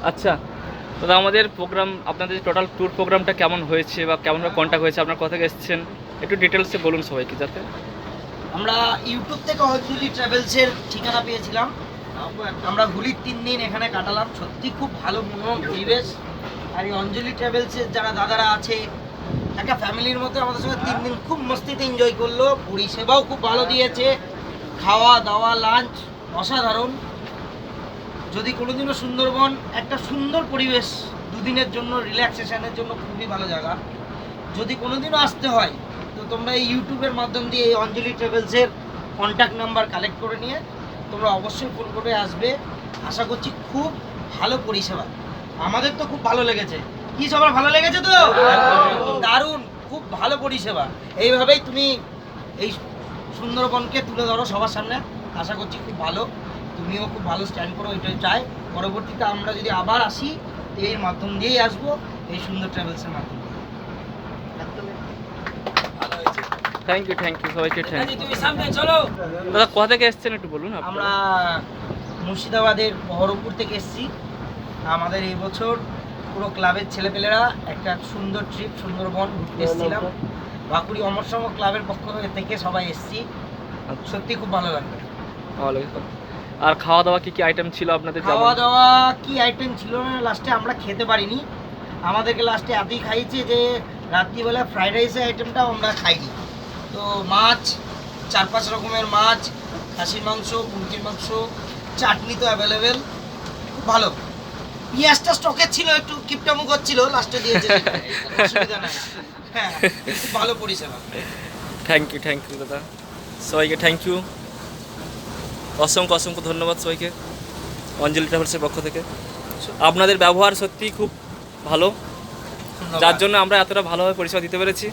আচ্ছা দাদা, আমাদের প্রোগ্রাম, আপনাদের টোটাল ট্যুর প্রোগ্রামটা কেমন হয়েছে বা কেমনভাবে কন্ট্যাক্ট হয়েছে, আপনার কোথা থেকে এসেছেন একটু ডিটেলসে বলুন সবাইকে। যাতে আমরা ইউটিউব থেকে অঞ্জলি ট্রাভেলসের ঠিকানা পেয়েছিলাম, আমরা হোলির 3 দিন এখানে কাটালাম। সত্যি খুব ভালো মনোরম পরিবেশ। আর এই অঞ্জলি ট্রাভেলসের যারা দাদারা আছে, একটা ফ্যামিলির মতো আমাদের সঙ্গে 3 দিন খুব মস্তিতে এনজয় করলো। পরিষেবাও খুব ভালো দিয়েছে, খাওয়া দাওয়া লাঞ্চ অসাধারণ। যদি কোনোদিনও সুন্দরবন একটা সুন্দর পরিবেশ, দুদিনের জন্য রিল্যাক্সেশনের জন্য খুবই ভালো জায়গা। যদি কোনোদিনও আসতে হয় তো তোমরা এই ইউটিউবের মাধ্যম দিয়ে এই অঞ্জলি ট্রাভেলসের কন্ট্যাক্ট নাম্বার কালেক্ট করে নিয়ে তোমরা অবশ্যই ফোন করে আসবে। আশা করছি খুব ভালো পরিষেবা, আমাদের তো খুব ভালো লেগেছে। কি সবার ভালো লেগেছে তো? দারুণ, খুব ভালো পরিষেবা। এইভাবেই তুমি এই সুন্দরবনকে তুলে ধরো সবার সামনে। আশা করছি খুব ভালো, তুমিও খুব ভালো স্ট্যান্ড করো, এটাই চাই। পরবর্তীতে আমরা যদি আবার আসি এর মাধ্যম দিয়েই আসবো, এই সুন্দর ট্রাভেলসের মাধ্যমে। থ্যাংক ইউ সবাইকে থ্যাংক ইউ। দাদা কোথা থেকে এসেছেন একটু বলুন। আমরা মুর্শিদাবাদের বহরমপুর থেকে এসেছি। আমাদের এই বছর পুরো ক্লাবের ছেলেপেলেরা একটা সুন্দর ট্রিপ সুন্দরবন ঘুরতে এসেছিলাম। বাঁকুড়ি অমরসম ক্লাবের পক্ষ থেকে সবাই এসেছি। সত্যি খুব ভালো লাগবে। আর খাওয়া দাওয়া কি কি আইটেম ছিল আপনাদের? খাওয়া দাওয়া কি আইটেম ছিল না, লাস্টে আমরা খেতে পারিনি। আমাদেরকে লাস্টে এতই খাইয়েছে যে রাত্রিবেলা ফ্রাইড রাইসের আইটেমটাও আমরা খাইনি। তো মাছ, 4-5 রকমের মাছ, খাসির মাংস, মুরগির মাংস, চাটনি তো অ্যাভেলেবেল, খুব ভালো। পেঁয়াজটা স্টকে ছিল, একটু কিপটামু করছিল, লাস্টে দিয়েছে, অসুবিধা নাই। হ্যাঁ, খুব ভালো পরিষেবা। থ্যাংক ইউ দাদা, সবাইকে থ্যাংক ইউ, অসংখ্য ধন্যবাদ সবাইকে অঞ্জলি ট্রাভেলসের পক্ষ থেকে। আপনাদের ব্যবহার সত্যিই খুব ভালো, যার জন্য আমরা এতটা ভালোভাবে পরিষেবা দিতে পেরেছি।